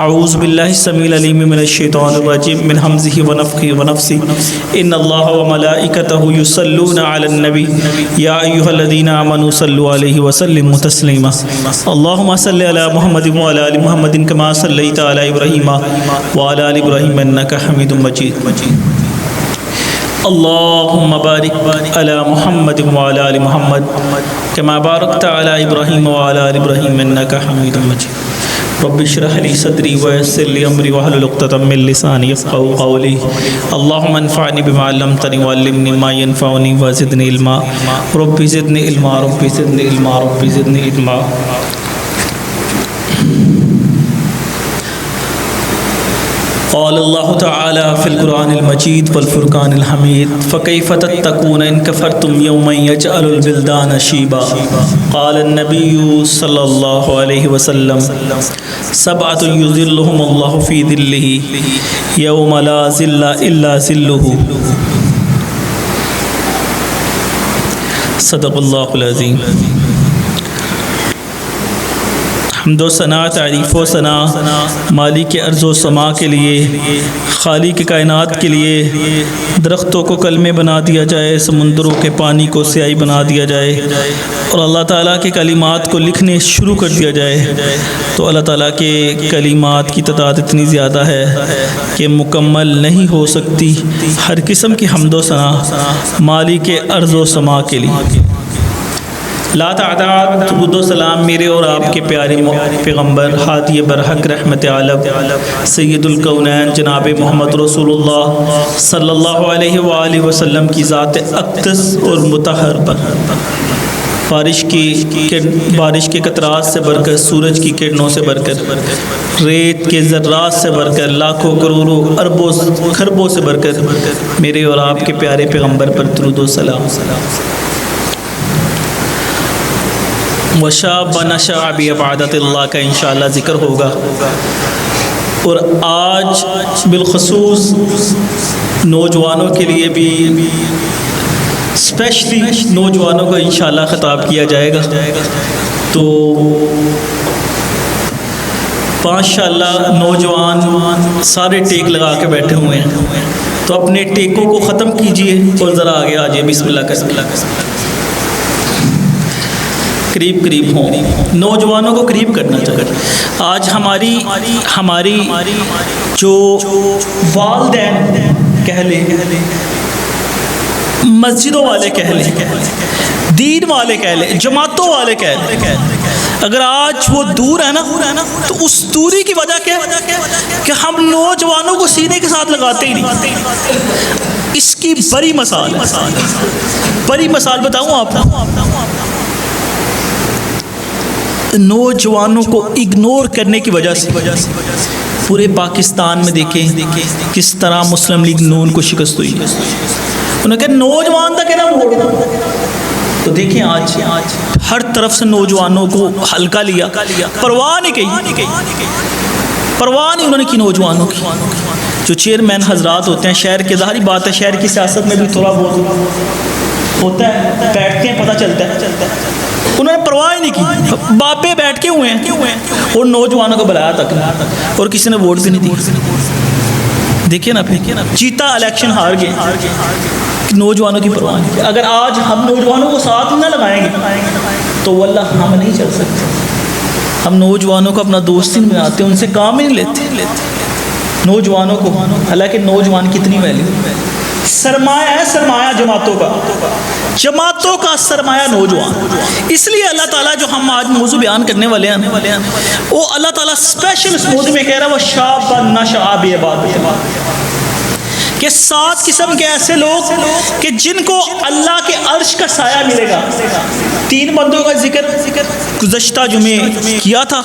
اعوذ باللہ السمیع العلیم من الشیطان الرجیم من حمزہ ونفخہ ونفثہ ان اللہ وملائکتہ یصلون علی النبی یا ایھا الذین آمنوا صلوا علیہ وسلموا تسلیما اللہم صل علی محمد وعلی آل محمد کما صلیت علی ابراہیم وعلی آل ابراہیم انک حمید مجید اللہم بارک علی محمد وعلی آل محمد کما بارکت علی ابراہیم وعلی آل ابراہیم انک حمید مجید رب اشرح لي صدري ويسر لي امري واحلل عقدة من لساني يفقهوا قولي اللهم انفعني بما علمتني وعلمني ما ينفعني وزدني علما رب زدني علما رب زدني علما رب زدني علما قال الله تعالى في القرآن المجيد والفرقان الحميد فكيف تتقون إن كفرتم يوما يجعل البلدان شيبا قال النبي صلى الله عليه وسلم سبعة يظلهم الله في ظله يوم لا ظل إلا ظله صدق الله العظيم حمد و ثنا تعریف و ثنا مالک ارض و سما کے لیے، خالق کائنات کے لیے۔ درختوں کو کلمے بنا دیا جائے، سمندروں کے پانی کو سیاہی بنا دیا جائے اور اللہ تعالیٰ کے کلمات کو لکھنے شروع کر دیا جائے تو اللہ تعالیٰ کے کلمات کی تعداد اتنی زیادہ ہے کہ مکمل نہیں ہو سکتی۔ ہر قسم کی حمد و ثنا مالک ارض و سما کے لیے۔ لا تعداد درود و سلام میرے اور آپ کے پیارے پیغمبر ہادی برحق رحمت عالم سید الکونین جناب محمد رسول اللہ صلی اللہ علیہ وآلہ وسلم کی ذات اقدس اور مطہر پر۔ بارش کے قطرات سے بڑھ کر، سورج کی کرنوں سے بڑھ کر، ریت کے ذرات سے بڑھ کر، لاکھوں کروڑوں اربوں خربوں سے بڑھ کر میرے اور آپ کے پیارے پیغمبر پر درود و سلام۔ وشاب نشأ بعبادۃ اللہ کا انشاءاللہ ذکر ہوگا، اور آج بالخصوص نوجوانوں کے لیے بھی اسپیشلی نوجوانوں کو انشاءاللہ خطاب کیا جائے گا۔ تو ماشاءاللہ نوجوان سارے ٹیک لگا کے بیٹھے ہوئے ہیں، تو اپنے ٹیکوں کو ختم کیجئے اور ذرا آگے آجئے، بسم اللہ کا قریب ہوں، نوجوانوں کو قریب کرنا چاہیے۔ آج ہماری جو والدین کہہ لیں، مسجدوں والے کہہ لیں، دین والے کہہ لیں، جماعتوں والے کہہ لیں، اگر آج وہ دور ہے نا تو اس دوری کی وجہ کیا ہے کہ ہم نوجوانوں کو سینے کے ساتھ لگاتے ہی نہیں۔ اس کی بڑی مثال بتاؤں آپ کو، نوجوانوں کو اگنور کرنے کی وجہ سے پورے پاکستان میں دیکھیں کس طرح مسلم لیگ نون کو شکست ہوئی۔ انہوں نے کہا نوجوان تک ہے نا ووٹ دو، تو دیکھیں آج ہر طرف سے نوجوانوں کو ہلکا لیا، پرواہ نہیں کی، پرواہ نہیں انہوں نے کی نوجوانوں کی۔ جو چیئرمین حضرات ہوتے ہیں شہر کے، ظاہری بات ہے شہر کی سیاست میں بھی تھوڑا بہت ہوتا ہے، بیٹھتے ہیں پتہ چلتا ہے، انہوں نے پرواہ نہیں کی، باپے بیٹھ کے ہوئے ہیں اور نوجوانوں کو بلایا تک اور کسی نے ووٹ بھی نہیں دی۔ دیکھیں نا جیتا الیکشن ہار گئے، نوجوانوں کی پرواہ نہیں۔ اگر آج ہم نوجوانوں کو ساتھ نہ لگائیں گے تو واللہ ہم نہیں چل سکتے۔ ہم نوجوانوں کو اپنا دوست نہیں بناتے، ان سے کام ہی نہیں لیتے نوجوانوں کو، حالانکہ نوجوان کتنی ویلیو، سرمایہ ہے، سرمایہ جماعتوں کا سرمایہ نوجوان۔ اس لیے اللہ تعالیٰ جو ہم آج موضوع بیان کرنے والے ہیں وہ اللہ تعالیٰ اسپیشل اس موضوع میں کہہ رہا ہے وَشَابًا نَشَأَ بِعِبَادَتِ اللَّهِ، کہ 7 قسم کے ایسے لوگ کہ جن کو اللہ کے عرش کا سایہ ملے گا۔ 3 بندوں کا ذکر گزشتہ جمعے کیا تھا،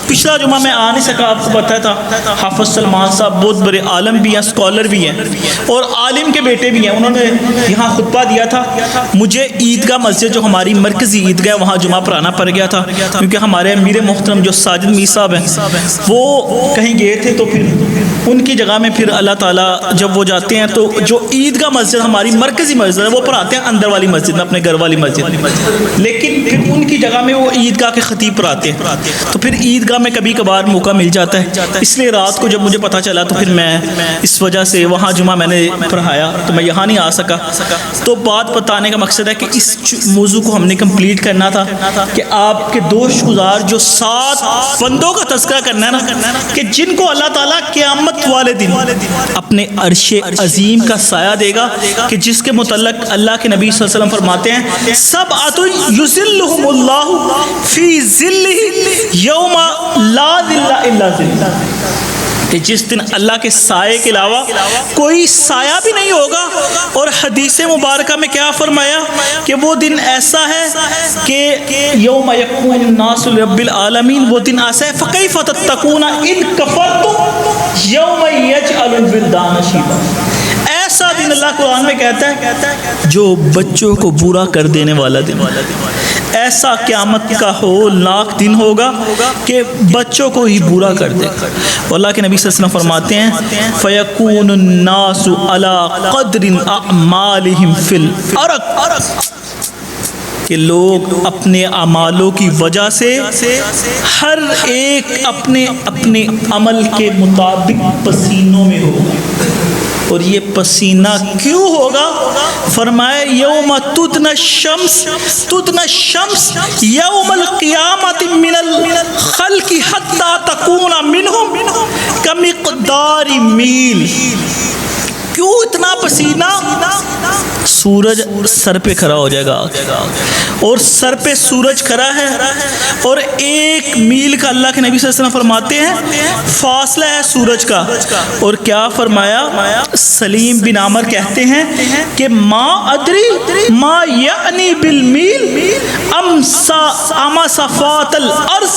پچھلا جمعہ میں آ نہیں سکا، آپ کو پتہ تھا حافظ سلمان صاحب بہت بڑے عالم بھی ہیں، اسکالر بھی ہیں اور عالم کے بیٹے بھی ہیں، انہوں نے یہاں خطبہ دیا تھا۔ مجھے عیدگاہ مسجد جو ہماری مرکزی عیدگاہ وہاں جمعہ پڑھانا پڑ گیا تھا، کیونکہ ہمارے امیر محترم جو ساجد میر صاحب ہیں وہ کہیں گئے تھے، تو پھر ان کی جگہ میں پھر اللہ تعالیٰ جب وہ جاتے جاتے ہیں تو جو عیدگاہ مسجد ہماری مرکزی مسجد ہے وہ پڑھاتے ہیں اندر والی مسجد میں، اپنے گھر والی مسجد، لیکن پھر ان کی جگہ میں وہ عیدگاہ کے خطیب پڑھاتے ہیں، تو پھر عیدگاہ میں کبھی کبھار موقع مل جاتا ہے، اس لیے رات کو جب مجھے پتہ چلا تو پھر میں اس وجہ سے وہاں جمعہ میں نے پڑھایا تو میں یہاں نہیں آ سکا۔ تو بات بتانے کا مقصد ہے کہ اس موضوع کو ہم نے کمپلیٹ کرنا تھا کہ آپ کے دو شکرگزار جو 7 بندوں کا تذکرہ کرنا ہے نا، کہ جن کو اللہ تعالیٰ قیامت والے دن اپنے عرش عظیم کا سایہ دے گا، کہ جس کے متعلق اللہ کے نبی صلی اللہ علیہ وسلم فرماتے ہیں سبعۃ یظلھم اللہ فی ظلہ یوم لا ظل الا ظلہ، کہ جس دن اللہ کے سائے کے علاوہ کوئی سایہ بھی نہیں ہوگا۔ اور حدیث مبارکہ میں کیا فرمایا کہ وہ دن ایسا ہے کہ یوم یقوم الناس لرب العالمین، وہ دن ایسا ہے فکیف تتقون ان کفرتم یوم یجعل الولدان شیبا، ایسا دن اللہ قرآن میں کہتا ہے جو بچوں کو برا کر دینے والا دن، ایسا قیامت کا ہولناک دن ہوگا کہ بچوں کو ہی برا کر دے گا۔ اللہ کے نبی صلی اللہ علیہ وسلم فرماتے ہیں فَيَكُونُ النَّاسُ عَلَىٰ قَدْرٍ أَعْمَالِهِمْ فِي الْأَرْضِ، کہ لوگ اپنے اعمالوں کی وجہ سے ہر ایک اپنے اپنے عمل کے مطابق پسینوں میں ہوگا۔ اور یہ پسینہ کیوں ہوگا؟ فرمایا یوم تدنی الشمس یوم القیامت من الخلق حتی تکون منہم کمقدار میل۔ کیوں اتنا پسینہ؟ سورج سر پہ کھڑا ہو جائے گا اور سر پہ سورج کھڑا ہے اور 1 میل کا اللہ کے نبی صلی اللہ علیہ وسلم فرماتے ہیں فاصلہ ہے سورج کا۔ اور کیا فرمایا؟ سلیم بن عامر کہتے ہیں کہ ما ادری ما یعنی بالمیل ام صفات الارض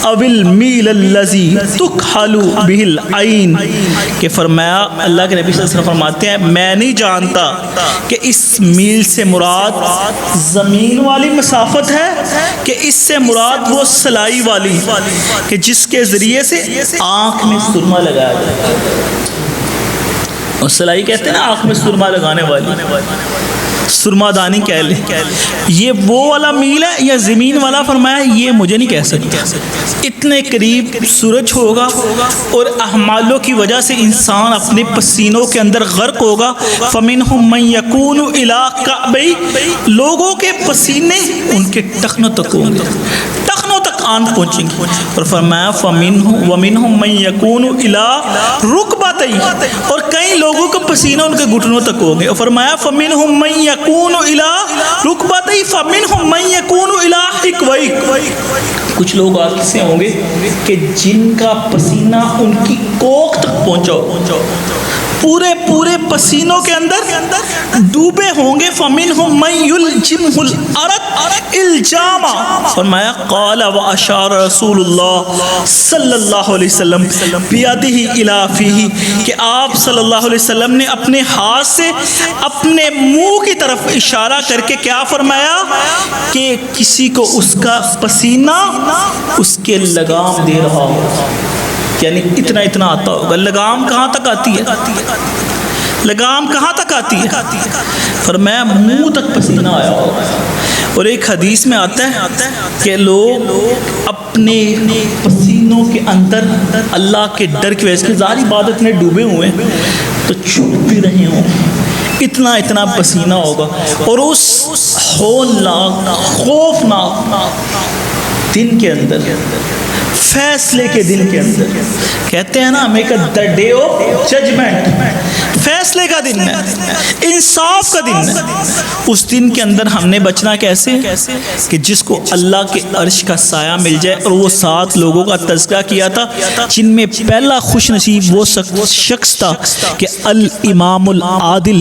او المیل الذی تکحل به العین، کہ فرمایا اللہ کے نبی صلی اللہ علیہ وسلم فرماتے ہیں میں نہیں جانتا کہ اس میل سے مراد زمین والی مسافت ہے کہ اس سے مراد وہ سلائی والی کہ جس کے ذریعے سے آنکھ میں سرما لگایا جاتا ہے، اور سلائی کہتے ہیں نا آنکھ میں سرما لگانے والی، سرما دانی کہہ لیں، یہ وہ والا میل ہے یا زمین والا؟ فرمایا یہ مجھے نہیں کہہ سکتا، اتنے قریب سورج ہوگا اور اعمالوں کی وجہ سے انسان اپنے پسینوں کے اندر غرق ہوگا۔ فَمِنْهُمْ مَنْ يَكُونُ إِلَىٰ كَعْبَيْهِ، لوگوں کے پسینے ان کے ٹخنوں تک ہوں گے، ٹخنوں تک آن پہنچیں گے۔ اور فرمایا وَمِنْهُمْ مَنْ يَكُونُ إِلَىٰ رُكْبَتَيْهِ، اور کئی لوگوں کا پسینہ ان کے گھٹنوں تک ہوں گے۔ اور فرمایا فَمِنْهُمْ مَنْ يَكُونُ إِلَىٰ رُكْبَتَيْهِ فَمِنْهُمْ مَنْ يَكُونُ إِلَىٰ حِقْوَيْهِ، کچھ لوگ آج کیسے ہوں گے کہ جن کا پسینہ ان کی کوکھ تک پہنچا، پورے پسینوں کے اندر ڈوبے ہوں گے۔ فَمِنْهُمْ مَنْ يُلْجِمْهُ الْأَرَقُ الْجَامَ، فرمایا قال وَأَشَارَ رسول اللہ صلی اللہ علیہ وسلم بِيَدِهِ إِلَىٰ فِيهِ، کہ آپ صلی اللہ علیہ وسلم نے اپنے ہاتھ سے اپنے منہ کی طرف اشارہ کر کے کیا فرمایا کہ کسی کو اس کا پسینہ اس کے لگام دے رہا ہو، یعنی اتنا آتا ہوگا۔ لگام کہاں تک آتی ہے؟ لگام کہاں تک آتی ہے؟ فرمایا منہ تک پسینہ آیا ہوگا۔ اور ایک حدیث میں آتا ہے کہ لوگ اپنے پسینوں کے اندر اللہ کے ڈر کی وجہ سے ظاہری عبادت میں ڈوبے ہوئے ہیں تو چھپ بھی رہے ہوں، اتنا پسینہ ہوگا۔ اور اس ہولناک خوفناک دن کے اندر، فیصلے کے دن کے اندر، کہتے ہیں نا ہمیں کہ the day of judgment، فیصلے کا دن ہے، انصاف کا دن ہے۔ اس دن کے اندر ہم نے بچنا کیسے کہ جس کو اللہ کے عرش کا سایہ مل جائے۔ اور وہ 7 لوگوں کا تذکرہ کیا تھا جن میں پہلا خوش نصیب وہ شخص تھا کہ الامام العادل،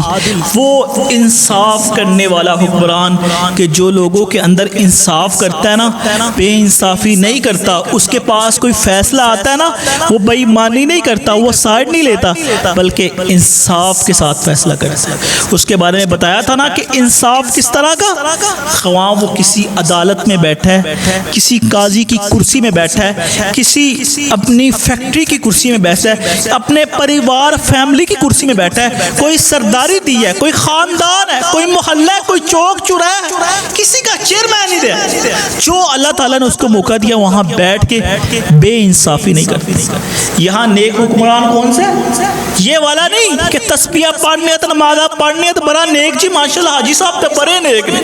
وہ انصاف کرنے والا حکمران، کہ جو لوگوں کے اندر انصاف کرتا ہے نا، بے انصافی نہیں کرتا، اس کے کے پاس کوئی فیصلہ آتا ہے نا وہ بے ایمانی نہیں کرتا, وہ سائڈ نہیں لیتا, بلکہ انصاف کے ساتھ فیصلہ کرتا ہے. اس کے بارے میں بتایا تھا نا کہ انصاف کس طرح کا, خواہ وہ کسی عدالت میں بیٹھا ہے, کسی قاضی کی کرسی میں بیٹھا ہے, کسی اپنی فیکٹری کی کرسی میں بیٹھا ہے, اپنے پریوار فیملی کی کرسی میں بیٹھا ہے, کوئی سرداری دی ہے, کوئی خاندان ہے, کوئی محلہ ہے, کوئی چوک چوراہا ہے, کسی کا چیئرمین نہیں دیا. جو اللہ تعالیٰ نے اس کو موقع دیا وہاں بیٹھ کے بے انصافی نہیں کرتی. یہاں نیک حکمران کون سے, یہ والا نہیں کہ تسبیح پڑھنی ہے تو نمازہ پڑھنی ہے تو بڑا نیک جی ماشاءاللہ حاجی صاحب تو بڑے نیک نے,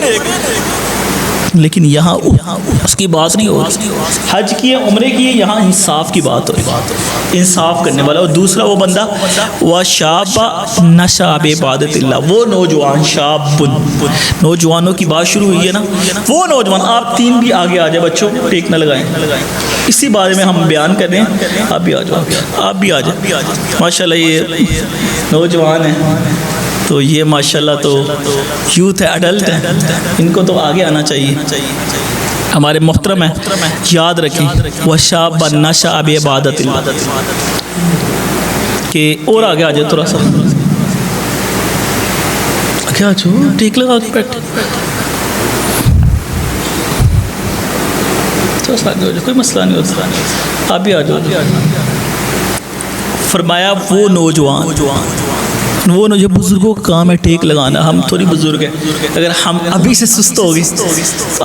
لیکن یہاں اس کی بات نہیں ہو رہی. حج کیے, عمرے کیے, یہاں انصاف کی بات ہو رہی, انصاف کرنے والا. اور دوسرا وہ بندہ وَشَابَ نَشَأَ بِعِبَادَتِ اللَّهِ, وہ نوجوان, شاب, نوجوانوں کی بات شروع ہوئی ہے نا, وہ نوجوان. آپ تین بھی آگے آ جائے بچوں, ٹیک نہ لگائیں, اسی بارے میں ہم بیان کر رہے ہیں. آپ بھی آ جاؤ, آپ بھی آ جائیں. ماشاءاللہ یہ نوجوان ہیں تو یہ ماشاءاللہ تو یوتھ ہے, اڈلٹ ہیں, ان کو تو آگے آنا چاہیے. ہمارے محترم ہیں, یاد رکھیں وَشَابَ نَشَأَ بِعِبَادَتِ اللَّهِ, کہ اور آگے آ جائے تھوڑا سا, کیا چھو ٹھیک لگا کے بیٹھے, کوئی مسئلہ نہیں ہوتا, آپ بھی آ جاؤ. فرمایا وہ نوجوان, وہ جو بزرگوں کا کام ہے ٹیک لگانا. ہم تھوڑی بزرگ ہیں, اگر ہم ابھی سے سست ہو گئی تو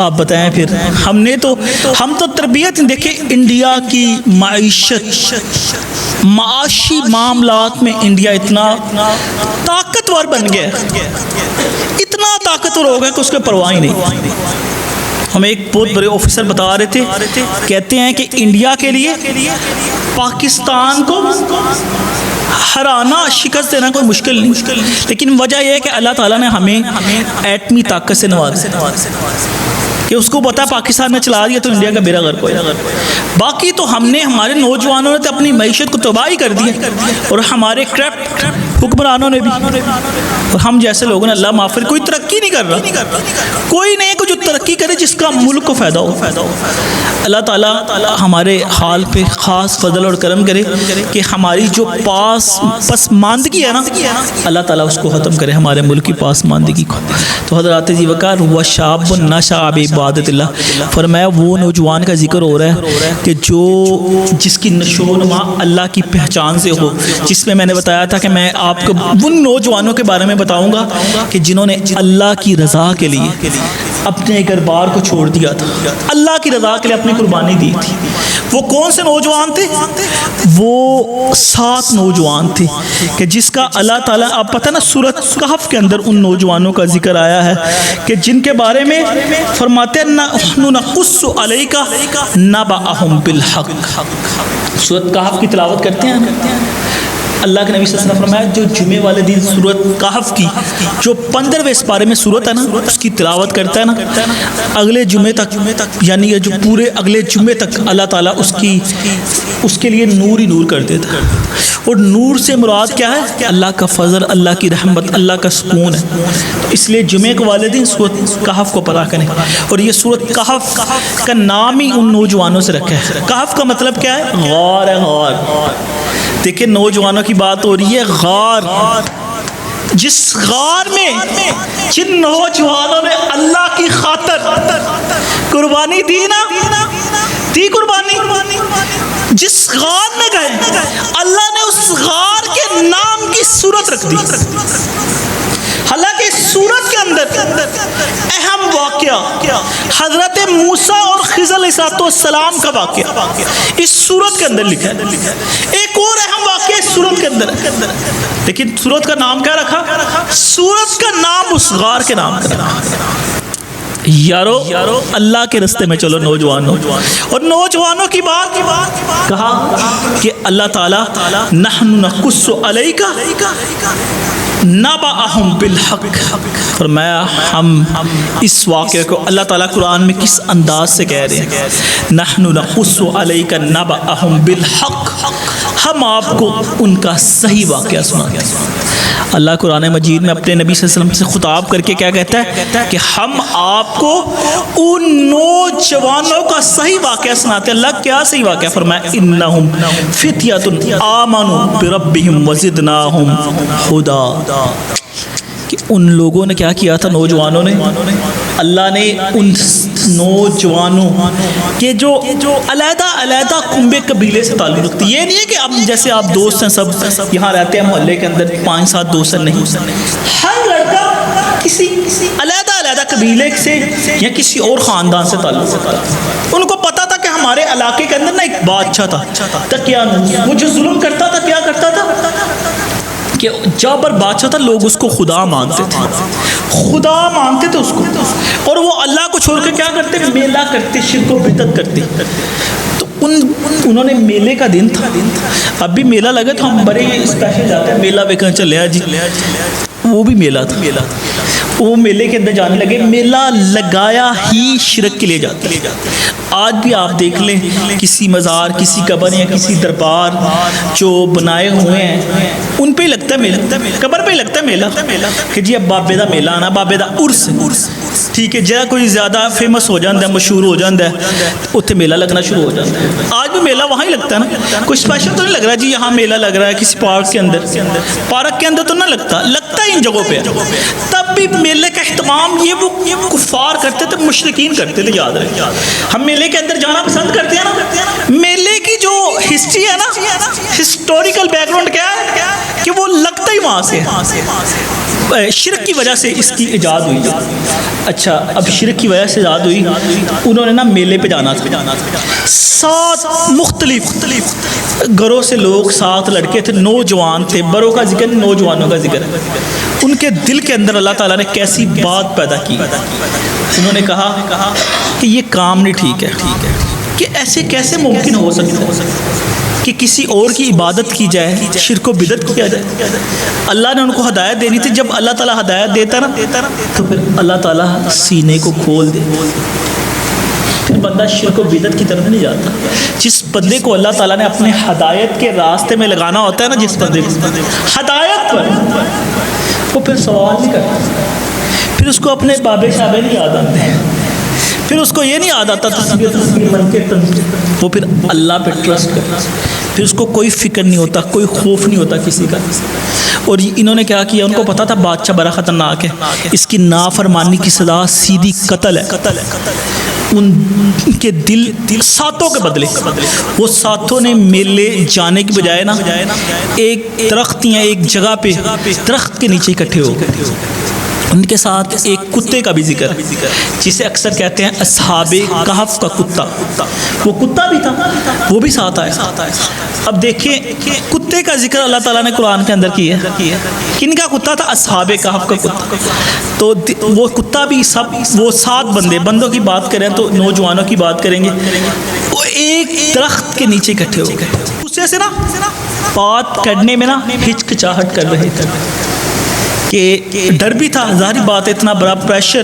آپ بتائیں پھر. ہم تو تربیت دیکھیں, انڈیا کی معیشت, معاشی معاملات میں انڈیا اتنا طاقتور بن گیا, اتنا طاقتور ہو گیا کہ اس کے پرواہ ہی نہیں. ہمیں ایک بہت بڑے آفیسر بتا رہے تھے, کہتے ہیں کہ انڈیا کے لیے پاکستان کو ہرانا, شکست دینا کوئی مشکل نہیں, لیکن وجہ یہ ہے کہ اللہ تعالیٰ نے ہمیں ایٹمی طاقت سے نوازا کہ اس کو پتا پاکستان نے چلا دیا تو انڈیا کا بیڑا غرق ہو جائے. باقی تو ہم نے, ہمارے نوجوانوں نے تو اپنی معیشت کو تباہی کر دی, اور ہمارے کرپٹ حکمرانوں نے بھی, اور ہم جیسے لوگوں نے, اللہ معاف کرے, کوئی ترقی نہیں کر رہا, کوئی نہیں کو جو ترقی کرے جس کا ملک کو فائدہ ہو. اللہ تعالیٰ ہمارے حال پہ خاص فضل اور کرم کرے کہ ہماری جو پسماندگی ہے نا, اللہ تعالیٰ اس کو ختم کرے, ہمارے ملک کی پسماندگی کو. تو حضرات جی وقار وَشَابٌ نَشَأَ بِعِبَادَتِ اللَّهِ, فرمایا وہ نوجوان کا ذکر ہو رہا ہے کہ جس کی نشو و نما اللہ کی پہچان سے ہو, جس میں نے بتایا تھا کہ میں آپ کو ان نوجوانوں کے بارے میں بتاؤں گا کہ جنہوں نے اللہ کی رضا کے لیے اپنے گھر بار کو چھوڑ دیا تھا, اللہ کی رضا کے لیے اپنی قربانی دی تھی. وہ کون سے نوجوان تھے؟ وہ 7 نوجوان تھے کہ جس کا اللہ تعالیٰ, آپ پتہ نا سورۃ کہف کے اندر ان نوجوانوں کا ذکر آیا ہے کہ جن کے بارے میں فرماتے ہیں نحن نقص علیک نبأہم بالحق. سورۃ کہف کی تلاوت کرتے ہیں اللہ کے نبی صلی اللہ علیہ وسلم فرمایا جو جمعے والے دن سورۃ کہف کی جو 15ویں سپارے میں سورت ہے نا اس کی تلاوت کرتا ہے نا, اگلے جمعے تک, یعنی یہ جو پورے اگلے جمعے تک اللہ تعالیٰ اس کے لیے نور ہی نور کر دیتا ہے. اور نور سے مراد کیا ہے؟ کہ اللہ کا فضل, اللہ کی رحمت, اللہ کا سکون ہے. تو اس لیے جمعے کے والے دن سورۃ کہف کو پڑھا کریں. اور یہ سورۃ کہف کا نام ہی ان نوجوانوں سے رکھا ہے. کہف کا مطلب کیا ہے؟ غار ہے, غار. دیکھیں نوجوانوں کی بات ہو رہی ہے, غار, جس غار میں جن نوجوانوں نے اللہ کی خاطر قربانی دی نا, دی قربانی, جس غار میں گئے اللہ نے اس غار کے نام کی صورت رکھ دی. حالانکہ اس صورت کے اندر اہم واقعہ حضرت موسیٰ اور خضر علیہ السلام کا واقعہ اس صورت کے اندر لکھا ہے. ایک اور اہم واقعہ اس صورت کے اندر, لیکن صورت کا نام کیا رکھا؟ صورت کا نام اس غار کے نام کا رکھا. یارو اللہ کے رستے میں چلو نوجوانوں. اور نوجوانوں کی بات کہا کہ اللہ تعالیٰ نحن نقص علیک نبأہم بالحق, فرمایا ہم اس واقعے کو اللہ تعالیٰ قرآن میں کس انداز سے کہہ رہے ہیں, نحن نقص علیک نبأہم بالحق, ہم آپ کو ان کا صحیح واقعہ سنا. اللہ قرآن مجید میں اپنے نبی صلی اللہ علیہ وسلم سے خطاب کر کے کیا کہتا ہے کہ ہم آپ کو ان نوجوانوں کا صحیح واقعہ سناتے ہیں۔ اللہ کیا صحیح واقعہ فرمایا؟ انہم فتیۃ آمنوا بربہم وزدناہم ہدی، کہ ان لوگوں نے کیا کیا تھا، نوجوانوں نے، اللہ نے ان نوجوانوں کے جو علیحدہ علیحدہ کنبے قبیلے سے تعلق رکھتے، یہ نہیں ہے کہ اب جیسے آپ دوست ہیں سب یہاں رہتے ہیں محلے کے اندر 5-7 دوست ہیں، نہیں، ہر لڑکا کسی علیحدہ علیحدہ قبیلے سے یا کسی اور خاندان سے تعلق رکھتا ہے۔ ان کو پتا تھا کہ ہمارے علاقے کے اندر نا ایک بادشاہ تھا دقیانوس، وہ جو ظلم کرتا تھا کیا کرتا تھا کہ جابر بادشاہ تھا، لوگ اس کو خدا مانتے تھے، خدا مانتے تھے اس کو، اور وہ اللہ کو چھوڑ کے کیا کرتے، میلہ کرتے، شرک و بدعت کرتے۔ تو انہوں نے میلے کا دن تھا، اب بھی میلہ لگا تو ہم بڑے اسپیشل جاتے ہیں میلہ ویکن چلے جی، وہ بھی میلہ تھا، وہ میلے کے اندر جانے لگے، میلہ لگایا ہی شرک کے لیے جاتے ہیں۔ آج بھی آپ دیکھ لیں کسی مزار، کسی قبر یا کسی دربار جو بنائے ہوئے ہیں ان پہ ہی لگتا ہے میلہ، قبر پہ ہی لگتا ہے میلہ کہ جی اب بابے دا میلہ آنا، بابے دا عرس، ٹھیک ہے، جہاں کوئی زیادہ فیمس ہو جاتا ہے، مشہور ہو جاتا ہے، اتنے میلہ لگنا شروع ہو جاتا ہے۔ آج بھی میلہ وہاں ہی لگتا ہے نا، کوئی اسپیشل تو نہیں لگ رہا جی یہاں میلہ لگ رہا ہے کسی پارک کے اندر، پارک کے اندر تو نہ لگتا ہے ان جگہوں پہ۔ تب بھی میلے کا اہتمام یہ وہ کفار کرتے تھے، مشرکین کرتے تھے، یاد رکھیں۔ ہم میلے کے اندر جانا پسند کرتے ہیں نا، میلے کی جو ہسٹری ہے نا، ہسٹوریکل بیک گراؤنڈ کیا ہے کہ وہ لگتا ہی وہاں سے، شرک کی وجہ سے اس کی ایجاد ہوئی۔ اچھا، اب شرک کی وجہ سے ایجاد ہوئی، انہوں نے نا میلے پہ جانا تھا، 7 مختلف گھروں سے لوگ، 7 لڑکے تھے، نوجوان تھے، بڑوں کا ذکر نہیں، نوجوانوں کا ذکر ہے۔ ان کے دل کے اندر اللہ تعالیٰ نے کیسی بات پیدا کی، انہوں نے کہا کہ یہ کام نہیں ٹھیک ہے، کہ ایسے کیسے ممکن ہو سکتا ہے کہ کسی اور کی عبادت کی جائے، شرک و بدعت کیا جائے۔ اللہ نے ان کو ہدایت دینی تھی، جب اللہ تعالیٰ ہدایت دیتا نا تو پھر اللہ تعالیٰ سینے کو کھول دے، پھر بندہ شرک و بدعت کی طرف نہیں جاتا۔ جس بندے کو اللہ تعالیٰ نے اپنے ہدایت کے راستے میں لگانا ہوتا ہے نا، جس بندے کو ہدایت پر، وہ پھر سوال نہیں کرتا، پھر اس کو اپنے بابے شابے نہیں یاد آتے ہیں، پھر اس کو یہ نہیں یاد آتا وہ پھر اللہ پہ ٹرسٹ کرتا، پھر اس کو کوئی فکر نہیں ہوتا، کوئی خوف نہیں ہوتا کسی کا۔ اور انہوں نے کیا کیا، ان کو پتا تھا بادشاہ بڑا خطرناک ہے، اس کی نافرمانی کی سزا سیدھی قتل ہے۔ ان کے دل 7 کے بدلے، وہ 7 نے میلے جانے کی بجائے نا ایک درخت یا ایک جگہ پہ درخت کے نیچے اکٹھے ہو گئے۔ ان کے ساتھ ایک کتے کا بھی ذکر ہے، جسے اکثر کہتے ہیں اصحاب کہف کا کتا، وہ کتا بھی تھا، وہ بھی ساتھ آیا۔ اب دیکھیں کتے کا ذکر اللہ تعالیٰ نے قرآن کے اندر کیا ہے، کن کا کتا تھا؟ اصحاب کہف کا کتا۔ تو وہ کتا بھی سب، وہ 7 بندوں کی بات کریں تو نوجوانوں کی بات کریں گے، وہ ایک درخت کے نیچے اکٹھے ہو گئے، اسے سے نا بات کرنے میں نا ہچکچاہٹ کر رہے تھے، کہ ڈر بھی تھا، ظاہری بات ہے، اتنا بڑا پریشر،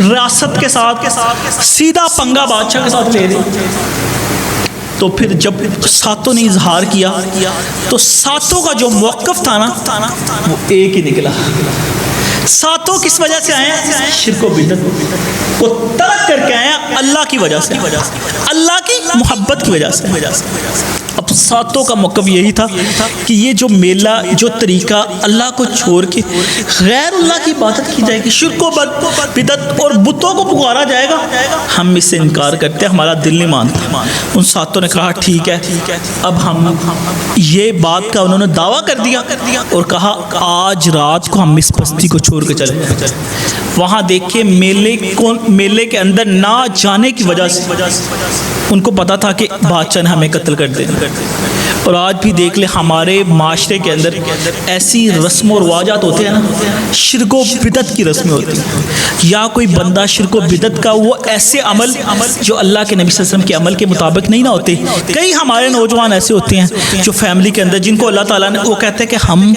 ریاست کے ساتھ سیدھا پنگا بادشاہ کے ساتھ لے رہے۔ تو پھر جب 7 نے اظہار کیا تو 7 کا جو موقف تھا نا وہ ایک ہی نکلا۔ 7 کس وجہ سے آئے ہیں؟ شرک و بدعت کو ترک کر کے آئے ہیں، اللہ کی وجہ سے، اللہ کی محبت کی وجہ سے۔ اب 7 کا موقف یہی تھا کہ یہ جو میلہ، جو طریقہ اللہ کو چھوڑ کے غیر اللہ کی عبادت کی جائے گی، شرک و بدعت اور بتوں کو پکارا جائے گا، ہم اس سے انکار کرتے ہیں، ہمارا دل نہیں مانتا۔ ان 7 نے کہا ٹھیک ہے، اب ہم یہ بات کا انہوں نے دعویٰ کر دیا اور کہا آج رات کو ہم اس بستی کو چھوڑ کے چلے جائیں۔ وہاں دیکھیں میلے کے اندر نہ جانے کی وجہ سے ان کو پتا تھا کہ بادشاہ نے ہمیں قتل کر دینا۔ اور آج بھی دیکھ لیں ہمارے معاشرے کے اندر ایسی رسم و رواجات ہوتے ہیں نا، شرک و بدعت کی رسمیں ہوتی ہیں، یا کوئی بندہ شرک و بدعت کا وہ ایسے عمل جو اللہ کے نبی صلی اللہ علیہ وسلم کے عمل کے مطابق نہیں نہ ہوتے۔ کئی ہمارے نوجوان ایسے ہوتے ہیں جو فیملی کے اندر، جن کو اللہ تعالیٰ نے، وہ کہتے ہیں کہ ہم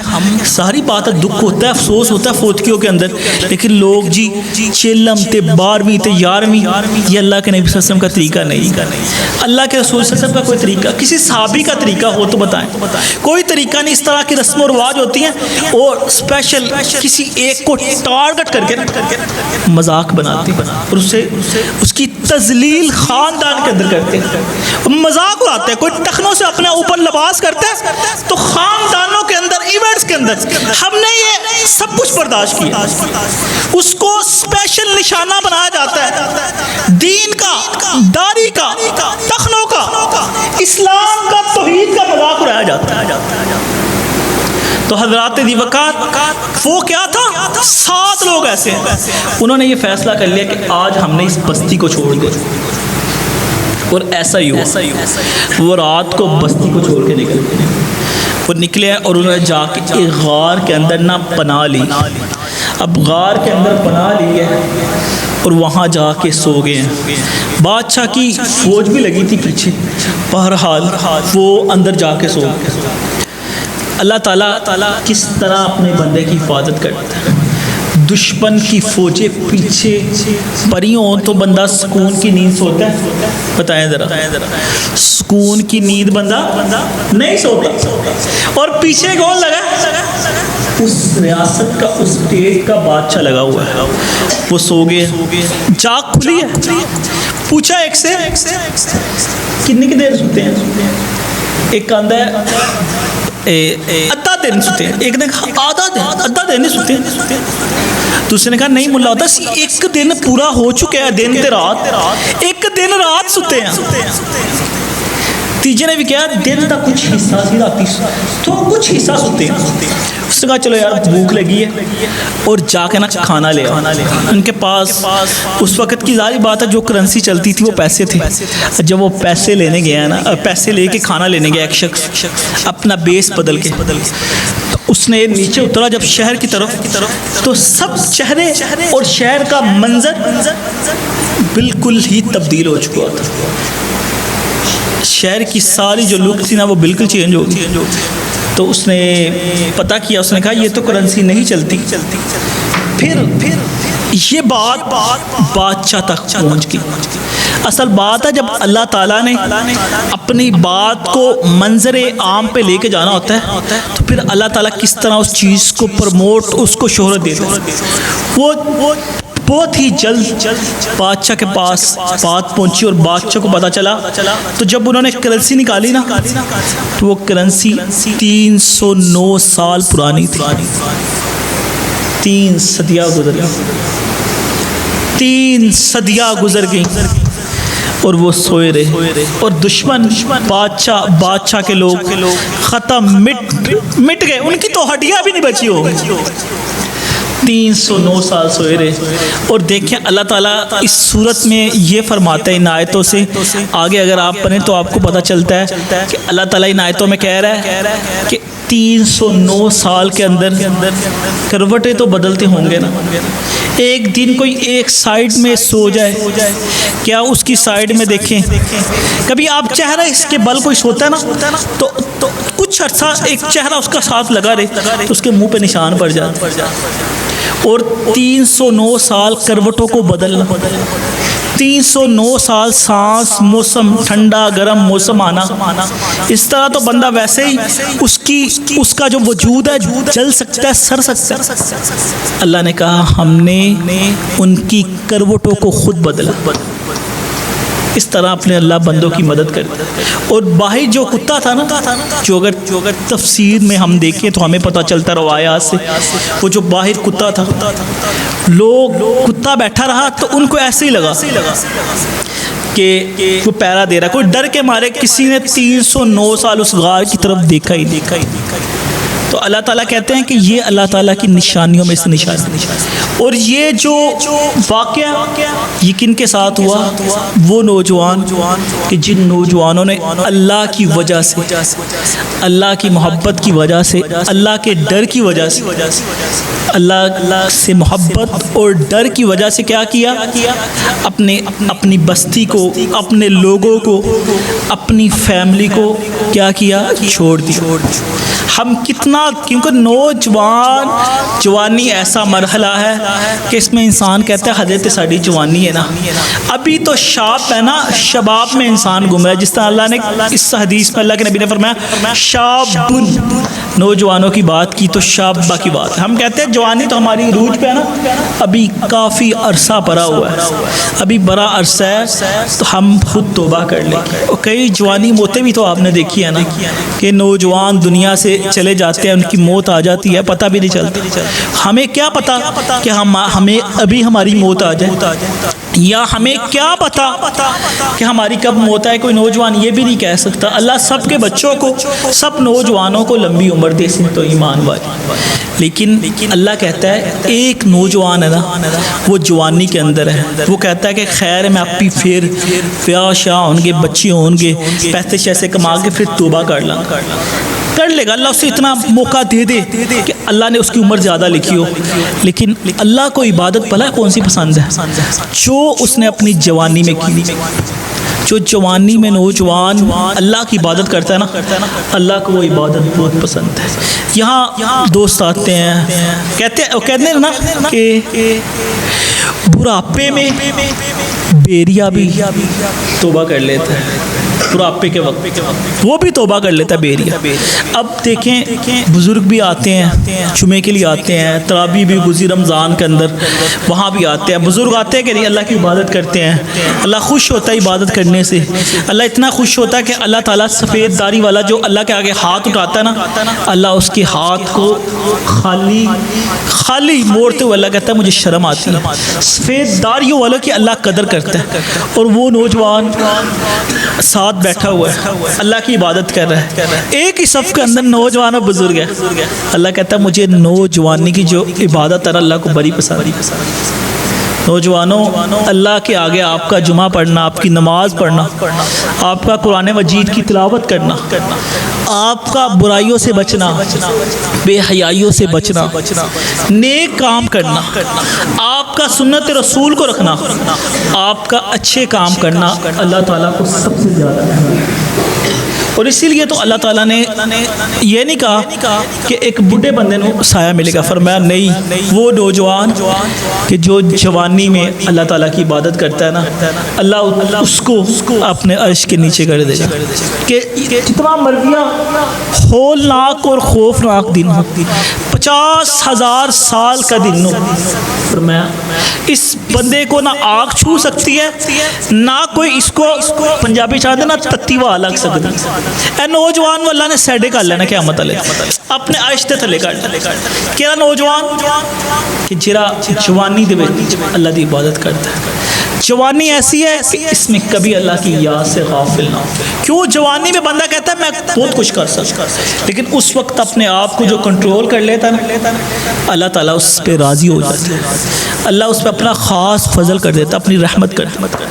ساری بات ہے، دکھ ہوتا ہے، افسوس ہوتا ہے فوتکیوں کے اندر، لیکن لوگ جی چلم تے 12ویں تے 11ویں، یہ اللہ کے نبی صلی اللہ علیہ وسلم کا طریقہ نہیں۔ اللہ کے رسول صلی اللہ علیہ وسلم کا کوئی طریقہ, کسی صحابی کا طریقہ ہو تو بتائیں. کوئی طریقہ نہیں. اس طرح کی رسم و رواج ہوتی ہیں اور اسپیشل کسی ایک کو ٹارگٹ کر کے مذاق بناتے ہیں اور اس کی تذلیل خاندان کے اندر کرتے ہیں, مذاق اڑاتے ہیں. کوئی ٹخنوں سے اپنے اوپر لباس کرتا ہے تو خاندانوں کے اندر, ایونٹس کے اندر ہم نے یہ سب کچھ برداشت کیا, اس کو اسپیشل نشانہ بنایا جاتا ہے دین کا, داڑھی کا, ٹخنوں کا, اسلام کا, توحید کا مذاق اڑایا جاتا ہے. تو حضرات دی وقات وہ کیا تھا, 7 لوگ ایسے ہیں, انہوں نے یہ فیصلہ کر لیا کہ آج ہم نے اس بستی کو چھوڑ دیا. اور ایسا ہی ہوا, وہ رات کو بستی کو چھوڑ کے نکل گئے. وہ نکلے اور انہوں نے جا کے ایک غار کے اندر نہ پناہ لی. اب غار کے اندر پناہ لی ہے اور وہاں جا کے سو گئے ہیں. بادشاہ کی فوج بھی لگی تھی پیچھے, بہرحال وہ اندر جا کے سو گئے. اللہ تعالیٰ کس طرح اپنے بندے کی حفاظت کرتا ہے. دشمن کی فوجیں پیچھے پری ہوں تو بندہ سکون کی نیند سوتا ہے؟ بتائیں ذرا, سکون کی نیند بندہ نہیں سوتا. اور پیچھے کون لگا, اس ریاست کا, اس اسٹیٹ کا بادشاہ لگا ہوا ہے. وہ سو گئے, جاگ کھلی ہے. پوچھا ایک سے کتنی کی دیر سوتے ہیں؟ ایک کہتا ہے آدھا دن سوتے ہیں, ایک نے کہا آدھا دن نہیں سوتے ہیں. دوسرے نے کہا نہیں ملا ہوتا, ایک دن پورا ہو چکا ہے, دن تے رات, ایک دن رات سوتے ہیں. تیجے نے بھی کہا دن تک کچھ حصہ سی, راتی تو کچھ حصہ سوتے ہیں. اس نے کہا چلو یار بھوک لگی ہے اور جا کے نا کھانا لے. ان کے پاس اس وقت کی ظاہری بات ہے جو کرنسی چلتی تھی وہ پیسے تھے. جب وہ پیسے لینے گیا نا, پیسے لے کے کھانا لینے گیا ایک شخص اپنا بیس بدل کے, اس نے نیچے اترا جب شہر کی طرف تو سب چہرے اور شہر کا منظر بالکل ہی تبدیل ہو چکا تھا. شہر کی ساری جو لک تھی نا وہ بالکل چینج ہو گئی. تو اس نے پتہ کیا, اس نے کہا یہ تو کرنسی نہیں چلتی. پھر یہ بات بادشاہ تک پہنچ گئی. اصل بات ہے جب اللہ تعالیٰ نے اپنی بات کو منظر عام پہ لے کے جانا ہوتا ہے تو پھر اللہ تعالیٰ کس طرح اس چیز کو پروموٹ, اس کو شہرت دیتا ہے. وہ بہت ہی جلد بادشاہ کے پاس بات پہنچی اور بادشاہ کو پتا چلا. تو جب انہوں نے کرنسی نکالی نا تو وہ کرنسی 309 سال پرانی تھی. 3 صدیاں گزر گئی, 3 صدیاں گزر گئیں اور وہ سوئے رہے. اور دشمن بادشاہ کے لوگ ختم, مٹ گئے, ان کی تو ہڈیاں بھی نہیں بچی ہو. 309 سال سوئے رہے. اور دیکھیں اللہ تعالیٰ اس صورت میں یہ فرماتا ہے ان آیتوں سے, آگے اگر آپ پڑھیں تو آپ کو پتہ چلتا ہے کہ اللہ تعالیٰ ان آیتوں میں کہہ رہا ہے کہ 309 سال کے اندر کروٹیں تو بدلتے ہوں گے نا. ایک دن کوئی ایک سائیڈ میں سو جائے, کیا اس کی سائیڈ میں دیکھیں, کبھی آپ چہرہ اس کے بل کوئی سوتا ہے نا تو کچھ عرصہ ایک چہرہ اس کا ساتھ لگا رہے تو اس کے منہ پہ نشان پڑ جاتا. اور 309 سال کروٹوں کو بدلنا, 309 سال سانس, موسم ٹھنڈا گرم موسم آنا. اس طرح تو بندہ ویسے ہی اس کا جو وجود ہے جل سکتا ہے, سر سکتا ہے. اللہ نے کہا ہم نے ان کی کروٹوں کو خود بدلا. اس طرح اپنے اللہ بندوں کی مدد کرے. اور باہر جو کتا تھا نا, جو اگر تفسیر میں ہم دیکھیں تو ہمیں پتہ چلتا روایات سے, وہ جو باہر کتا تھا, لوگ کتا بیٹھا رہا تو ان کو ایسے ہی لگا کہ وہ پیرا دے رہا. کوئی ڈر کے مارے کسی نے 309 سال اس غار کی طرف دیکھا ہی. تو اللہ تعالیٰ کہتے ہیں کہ یہ اللہ تعالیٰ کی نشانیوں میں سے نشانی. اور یہ جو واقعہ یہ کن کے ساتھ ہوا, وہ نوجوان کہ جن نوجوانوں نے اللہ کی وجہ سے, اللہ کی محبت کی وجہ سے, اللہ کے ڈر کی وجہ سے, اللہ سے محبت اور ڈر کی وجہ سے کیا کیا, اپنی بستی کو, اپنے لوگوں کو, اپنی فیملی کو کیا کیا, چھوڑ دی. ہم کتنا، کیونکہ نوجوان جوانی ایسا مرحلہ ہے کہ اس میں انسان کہتا ہے حضرت ساری جوانی ہے نا، ابھی تو شاب ہے نا، شباب میں انسان گم رہا ہے. جس طرح اللہ نے اس حدیث میں اللہ کے نبی نے فرمایا شاب، نوجوانوں کی بات کی تو شابہ کی بات ہے. ہم کہتے ہیں جوانی تو ہماری عروج پہ ہے نا، ابھی کافی عرصہ پڑا ہوا ہے، ابھی بڑا عرصہ ہے، تو ہم خود توبہ کر لیں. اور کئی جوانی موتیں بھی تو آپ نے دیکھی ہے نا کہ نوجوان دنیا سے چلے جاتے ہیں، ان کی موت آ جاتی ہے، پتہ بھی نہیں چلتا. ہمیں کیا پتہ کہ ہمیں ابھی ہماری موت آ جائے، یا ہمیں کیا پتہ کہ ہماری کب موت آئے. کوئی نوجوان یہ بھی نہیں کہہ سکتا. اللہ سب کے بچوں کو، سب نوجوانوں کو لمبی عمر دے، سے تو ایمان والی. لیکن اللہ کہتا ہے ایک نوجوان ہے نا، وہ جوانی کے اندر ہے، وہ کہتا ہے کہ خیر میں اپنی پھر بیاہ شاہ ہوں گے، بچے ہوں گے، پیسے شیسے کما کے پھر توبہ کر لے گا. اللہ اسے اتنا موقع دے دے کہ اللہ نے اس کی عمر زیادہ لکھی ہو. لیکن اللہ کو عبادت بھلا کون سی پسند ہے؟ جو اس نے اپنی جوانی میں کی. جو جوانی میں نوجوان اللہ کی عبادت کرتا ہے نا، اللہ کو وہ عبادت بہت پسند ہے. یہاں دوست آتے ہیں، کہتے ہیں نا کہ بڑھاپے میں بیریا بھی توبہ کر لیتا ہے. بڑھاپے کے وقت وہ بھی توبہ کر لیتا ہے بیریا. اب دیکھیں بزرگ بھی آتے ہیں، جمعے کے لیے آتے ہیں، تراویح بھی گزری رمضان کے اندر، وہاں بھی آتے ہیں. بزرگ آتے ہیں کہ نہیں، اللہ کی عبادت کرتے ہیں. اللہ خوش ہوتا ہے عبادت کرنے سے. اللہ اتنا خوش ہوتا ہے کہ اللہ تعالیٰ سفید داڑھی والا جو اللہ کے آگے ہاتھ اٹھاتا ہے نا، اللہ اس کے ہاتھ کو خالی موڑتے ہوئے اللہ کہتا ہے مجھے شرم آتی ہے. سفید داڑھیوں والوں کی اللہ قدر کرتا ہے. اور وہ نوجوان ساتھ بیٹھا ہوا ہے، اللہ کی عبادت کر رہا ہے، ایک ہی صف کے اندر نوجوان اور بزرگ ہے. اللہ کہتا ہے مجھے نوجوانی کی جو عبادت ہے اللہ کو بڑی پسند. نوجوانوں، اللہ کے آگے آپ کا جمعہ پڑھنا، آپ کی نماز پڑھنا، آپ کا قرآن مجید کی تلاوت کرنا، آپ کا برائیوں سے بچنا، بے حیائیوں سے بچنا، نیک کام کرنا، آپ کا سنت رسول کو رکھنا، آپ کا اچھے کام کرنا اللہ تعالیٰ کو سب سے زیادہ ہے. اور اسی لیے تو اللہ تعالیٰ نے یہ نہیں کہا کہ ایک بڈھے بندے کو سایہ ملے گا. فرمایا نہیں، وہ نوجوان کہ جو جوانی میں اللہ تعالیٰ کی عبادت کرتا ہے نا، اللہ اس کو اپنے عرش کے نیچے کر دے گا. کہ جتنا مرضیاں ہولناک اور خوفناک دن ہو، 50,000 سال کا دن ہو، فرمایا اس بندے کو نہ آگ چھو سکتی ہے، نہ کوئی اس کو پنجابی چاہتے نہ تتیوا لگ سکتی. اے نوجوان وہ اللہ نے سیڈے کر لینا قیامت علیہ اپنے عرش تے تھلے کر کیا نوجوان کہ جرا جوانی دے وچ اللہ دی عبادت کرتا ہے. جوانی ایسی ہے کہ اس میں کبھی اللہ کی یاد سے غافل نہ ہو. کیوں جوانی میں بندہ کہتا ہے میں بہت کچھ کر سکتا، لیکن اس وقت اپنے آپ کو جو کنٹرول کر لیتا ہے نا، اللہ تعالیٰ اس پہ راضی ہو جاتا ہے. اللہ اس پہ اپنا خاص فضل کر دیتا، اپنی رحمت کر دیتا.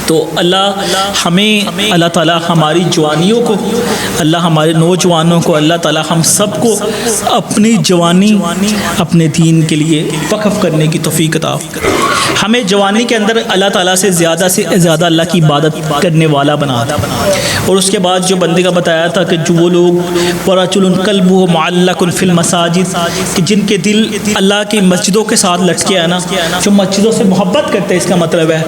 تو اللہ ہمیں، اللہ تعالیٰ ہماری جوانیوں کو، اللہ ہمارے نوجوانوں کو، اللہ تعالیٰ ہم سب کو اپنی جوانی اپنے دین کے لیے وقف کرنے کی توفیق عطا. ہمیں جوانی کے اندر اللہ تعالیٰ سے زیادہ اللہ کی عبادت کرنے والا بنا. اور اس کے بعد جو بندے کا بتایا تھا کہ جو وہ لوگ وَرَجُلٌ قَلْبُهُ مُعَلَّقٌ فِي الْمَسَاجِدِ کہ جن کے دل اللہ کی مسجدوں کے ساتھ لٹکے ہیں نا، جو مسجدوں سے محبت کرتے ہیں، اس کا مطلب ہے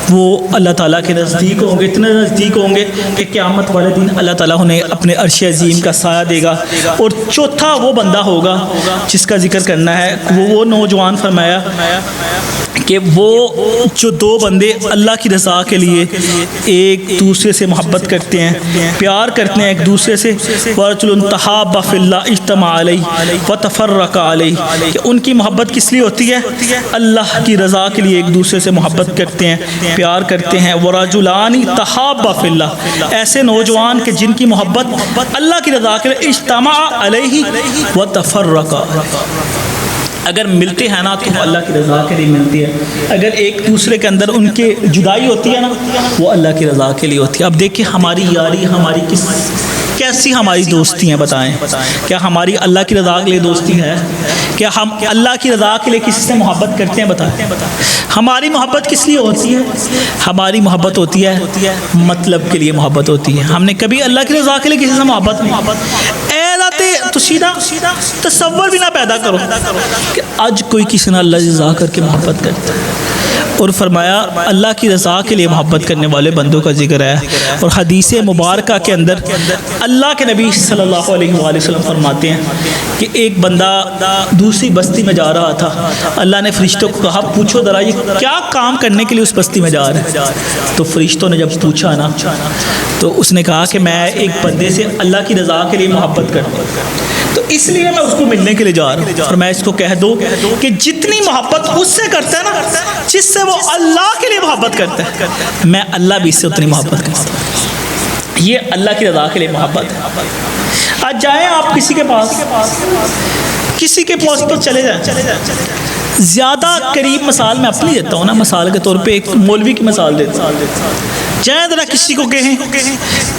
وہ اللہ تعالیٰ کے نزدیک ہوں گے، اتنے نزدیک ہوں گے کہ قیامت والے دن اللہ تعالیٰ انہیں اپنے عرش عظیم کا سایہ دے گا. اور چوتھا وہ بندہ ہوگا جس کا ذکر کرنا ہے، وہ نوجوان فرمایا کہ وہ جو دو بندے اللہ کی رضا کے لیے ایک دوسرے سے محبت کرتے ہیں، پیار کرتے ہیں ایک دوسرے سے. وَرَجُلٌ تَحَابَّ فِي اللَّهِ اجْتَمَعَ عَلَيْهِ وَتَفَرَّقَ عَلَيْهِ کہ ان کی محبت کس لیے ہوتی ہے؟ اللہ کی رضا کے لیے ایک دوسرے سے محبت کرتے ہیں، پیار کرتے ہیں. وَرَجُلَانِ تَحَابَّ فِي اللَّهِ ایسے نوجوان کہ جن کی محبت اللہ کی رضا کے لیے اجتماع علیہ وتفرق اگر ملتے ہیں نا تو اللہ کی رضا کے لیے ملتی ہے. اگر ایک دوسرے کے اندر ان کے جدائی ہوتی ہے نا، وہ اللہ کی رضا کے لیے ہوتی ہے. اب دیکھیں ہماری یاری، ہماری کیسی ہماری دوستی ہیں، بتائیں کیا ہماری اللہ کی رضا کے لیے دوستی ہے؟ کیا ہم اللہ کی رضا کے لیے کسی سے محبت کرتے ہیں؟ بتائیں. ہماری محبت کس لیے ہوتی ہے؟ ہماری محبت ہوتی ہے مطلب کے لیے محبت ہوتی ہے. ہم نے کبھی اللہ کی رضا کے لیے کسی سے محبت نہیں. تو سیدھا تصور بھی نہ پیدا کرو کہ آج کوئی کسی نے اللہ کی رضا کر کے محبت کرتا ہے. اور فرمایا اللہ کی رضا کے لیے محبت کرنے والے بندوں کا ذکر ہے. اور حدیث مبارکہ کے اندر اللہ کے نبی صلی اللہ علیہ وآلہ وسلم فرماتے ہیں کہ ایک بندہ دوسری بستی میں جا رہا تھا. اللہ نے فرشتوں کو کہا پوچھو ذرا یہ کیا کام کرنے کے لیے اس بستی میں جا رہا ہے. تو فرشتوں نے جب پوچھا نا تو اس نے کہا کہ میں ایک بندے سے اللہ کی رضا کے لیے محبت کرتا ہوں تو اس لیے میں اس کو ملنے کے لیے جا رہا ہوں. اور میں اس کو کہہ دوں کہ جتنی محبت اس سے کرتا ہے نا جس سے وہ اللہ کے لیے محبت کرتا ہے میں اللہ بھی اس سے اتنی محبت کرتا ہوں. یہ اللہ کی رضا کے لیے محبت ہے. آج جائیں آپ کسی کے پاس تو چلے جائیں. زیادہ قریب مثال میں اپنی دیتا ہوں نا, مثال کے طور پہ ایک مولوی کی مثال دیتا ہوں. جائیں ذرا کسی کو کہیں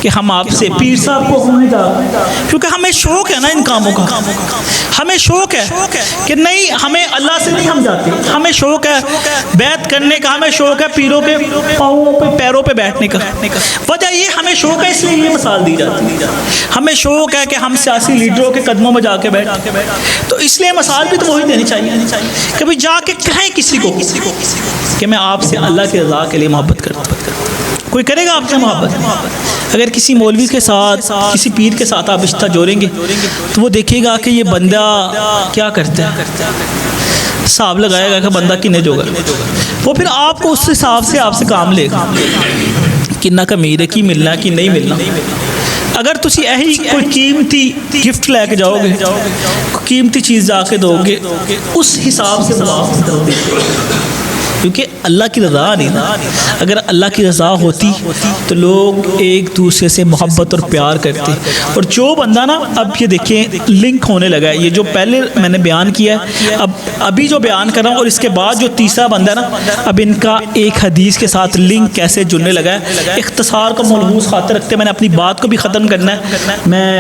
کہ ہم آپ سے پیر صاحب کو ہونے جا رہے ہیں, کیونکہ ہمیں شوق ہے نا ان کاموں کا. ہمیں شوق ہے کہ نہیں ہمیں اللہ سے نہیں ہم جاتے, ہمیں شوق ہے بیعت کرنے کا, ہمیں شوق ہے پیروں پہ پاؤں پہ پیروں پہ بیٹھنے کا. وجہ یہ ہمیں شوق ہے اس لیے یہ مثال دی جاتی ہے. ہمیں شوق ہے کہ ہم سیاسی لیڈروں کے قدموں میں جا کے بیٹھ تو اس لیے مثال بھی تو وہی دینی چاہیے. کبھی جا کے کہیں کسی کو کہ میں آپ سے اللہ کی رضا کے لیے محبت کرتا ہوں. کوئی کرے گا آپ سے محبت؟ اگر کسی مولوی کے ساتھ کسی پیر کے ساتھ آپ رشتہ جوڑیں گے تو وہ دیکھے گا کہ یہ بندہ کیا کرتا ہے, حساب لگائے گا کہ بندہ کنے جوگا. وہ پھر آپ کو اس حساب سے آپ سے کام لے گا کنہ کا امیر ہے کی ملنا کی نہیں ملنا. اگر تسی ایہی کوئی قیمتی گفٹ لے کے جاؤ گے, قیمتی چیز جا کے دو گے, اس حساب سے معاف کرو گے, کیونکہ اللہ کی رضا نہیں نا. اگر اللہ کی رضا ہوتی تو لوگ ایک دوسرے سے محبت اور پیار کرتے. اور جو بندہ نا اب یہ دیکھیں لنک ہونے لگا ہے, یہ جو پہلے میں نے بیان کیا ہے ابھی جو بیان کر رہا ہوں, اور اس کے بعد جو تیسرا بندہ ہے نا اب ان کا ایک حدیث کے ساتھ لنک کیسے جڑنے لگا ہے. اختصار کو ملحوظ خاطر رکھتے میں نے اپنی بات کو بھی ختم کرنا ہے. میں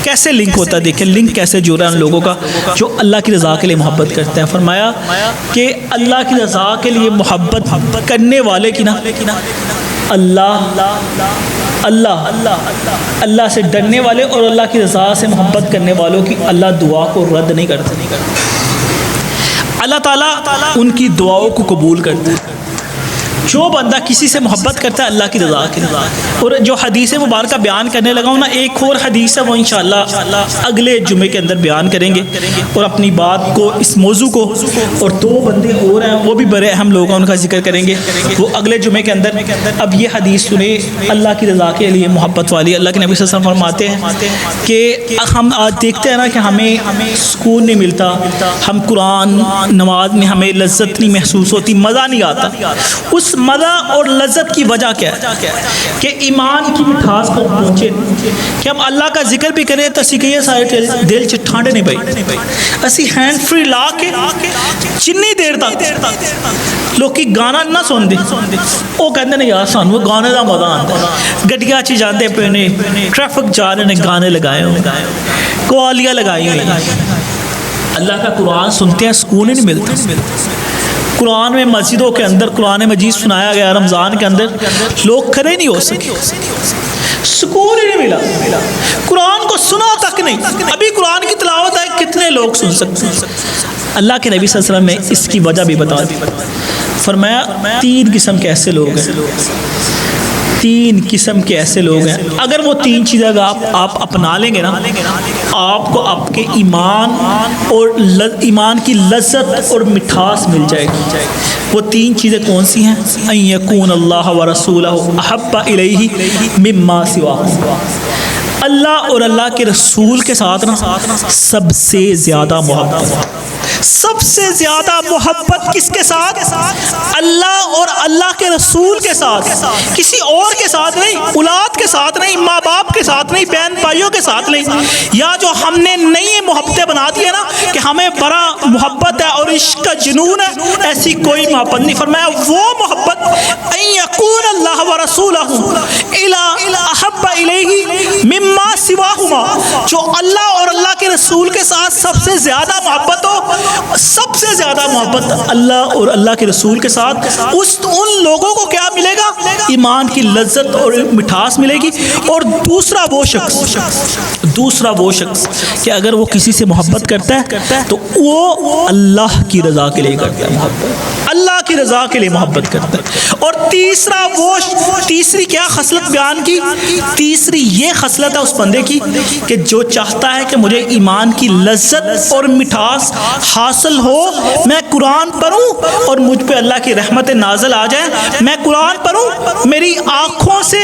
کیسے لنک ہوتا ہے, دیکھیں لنک کیسے جڑا ہے ان لوگوں کا جو اللہ کی رضا کے لیے محبت کرتے ہیں. فرمایا کہ اللہ کی رضا کے لیے محبت کرنے والے کی نا اللہ سے ڈرنے والے اور اللہ کی رضا سے محبت کرنے والوں کی اللہ دعا کو رد نہیں کرتا. اللہ تعالیٰ ان کی دعاؤں کو قبول کرتا ہے. جو بندہ کسی سے محبت کرتا ہے اللہ کی رضا کے لیے. اور جو حدیث مبارکہ بیان کرنے لگا ہوں نا, ایک اور حدیث ہے وہ انشاءاللہ اگلے جمعے کے اندر بیان کریں گے. اور اپنی بات کو اس موضوع کو, اور دو بندے اور ہیں وہ بھی بڑے اہم لوگ ہیں, ان کا ذکر کریں گے وہ اگلے جمعے کے اندر. اب یہ حدیث سنیں اللہ کی رضا کے لیے محبت والی. اللہ کے نبی صلی اللہ علیہ وسلم فرماتے ہیں کہ ہم آج دیکھتے ہیں نا کہ ہمیں سکون نہیں ملتا, ہم قرآن نماز میں ہمیں لذت نہیں محسوس ہوتی, مزہ نہیں آتا. اس مزہ اور لذت کی وجہ کیا ہے کہ ایمان کی مٹھاس پر پہنچے کہ ہم اللہ کا ذکر بھی کریں تو اسی کہیے سارے دل چ ٹھنڈ نہیں پئی. اسی ہینڈ فری لا کے جنی دیر تک لوکی گانا نہ سن دے وہ کہتے ہیں یار سانو گانے کا مزہ آتا ہے. گڈیاں چ جاندے پے نے, ٹریفک جا رہے نے, گانے لگائے ہوئے, قوالیاں لگائی ہوئی. اللہ کا قرآن سنتے ہیں سکون ہی نہیں ملتا. قرآن میں مسجدوں کے اندر قرآن مجید سنایا گیا رمضان کے اندر, لوگ کھڑے نہیں ہو سکے, سکون ہی نہیں ملا, قرآن کو سنا تک نہیں. ابھی قرآن کی تلاوت ہے کتنے لوگ سن سکتے ہیں. اللہ کے نبی صلی اللہ علیہ وسلم نے اس کی وجہ بھی بتا دی. فرمایا 3 قسم کے ایسے لوگ ہیں, 3 قسم کے ایسے لوگ ہیں. اگر وہ 3 چیزیں آپ اپنا لیں گے نا, آپ کو آپ کے ایمان اور ایمان کی لذت اور مٹھاس مل جائے گی. وہ 3 چیزیں کون سی ہیں؟ ان یکون اللہ ورسولہ احب الیہ مما سواہ. اللہ اور اللہ کے رسول کے ساتھ نا سب سے زیادہ محبت. سب سے زیادہ محبت کس کے ساتھ؟ اللہ اور اللہ کے رسول کے ساتھ, کسی اور کے ساتھ نہیں, اولاد کے ساتھ نہیں, ماں باپ کے ساتھ نہیں, بہن بھائیوں کے ساتھ نہیں. یا جو ہم نے نئی محبتیں بنا دی ہے نا کہ ہمیں بڑا محبت ہے اور عشق کا جنون ہے, ایسی کوئی محبت نہیں. فرمایا وہ محبت ان یکون اللہ ورسولہ احب الیہ مما سواہما, جو اللہ اور اللہ کے کے رسول کے ساتھ سب سے زیادہ محبت ہو، سب سے زیادہ محبت اللہ اور اللہ کے رسول کے ساتھ، ان لوگوں کو کیا ملے گا؟ ایمان کی لذت اور مٹھاس ملے گی۔ اور دوسرا وہ شخص کہ اگر وہ کسی سے محبت کرتا ہے تو وہ اللہ کی رضا کے لیے کرتا ہے محبت، اللہ کی رضا کے لیے محبت کرتا ہے۔ اور تیسری کیا خصلت بیان کی؟ تیسری یہ خصلت ہے اس بندے کی کہ جو چاہتا ہے کہ مجھے ایمان کی لذت اور مٹھاس حاصل ہو، میں قرآن پڑھوں اور مجھ پہ اللہ کی رحمت نازل آ جائے، میں قرآن پڑھوں، میری آنکھوں سے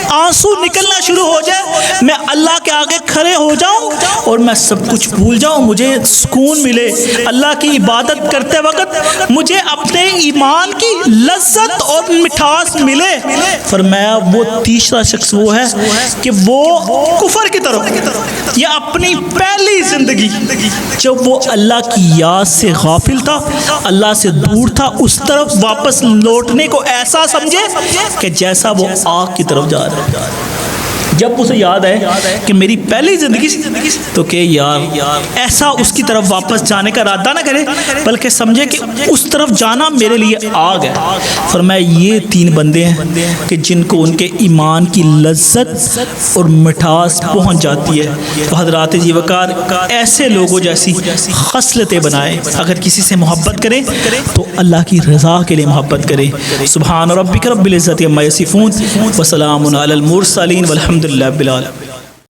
آنسو نکلنا شروع ہو جائے، میں اللہ کے آگے کھڑے ہو جاؤں اور میں سب کچھ بھول جاؤں، مجھے سکون ملے، اللہ کی عبادت کرتے وقت مجھے اپنے ایمان کی لذت اور مٹھاس ملے۔ فرمایا وہ تیسرا شخص وہ ہے کہ وہ کفر کی طرف، یا اپنی پہلی زندگی جب وہ اللہ کی یاد سے غافل تھا، اللہ سے دور تھا، اس طرف واپس لوٹنے کو ایسا سمجھے کہ جیسا وہ آگ کی طرف جا رہا ہے۔ جب اسے یاد ہے کہ میری پہلی زندگی تو کہ یار ایسا اس کی طرف واپس جانے کا ارادہ نہ کرے، بلکہ سمجھے کہ اس طرف جانا میرے لیے آگ ہے۔ فرمایا یہ تین بندے ہیں کہ جن کو ان کے ایمان کی لذت اور مٹھاس پہنچ جاتی ہے۔ تو حضرات جی وقار ایسے لوگوں جیسی خصلتیں بنائیں، اگر کسی سے محبت کریں تو اللہ کی رضا کے لیے محبت کریں۔ سبحان ربک رب العزت عما یصفون وسلام علی المرسلین والحمد للہ رب العالمین۔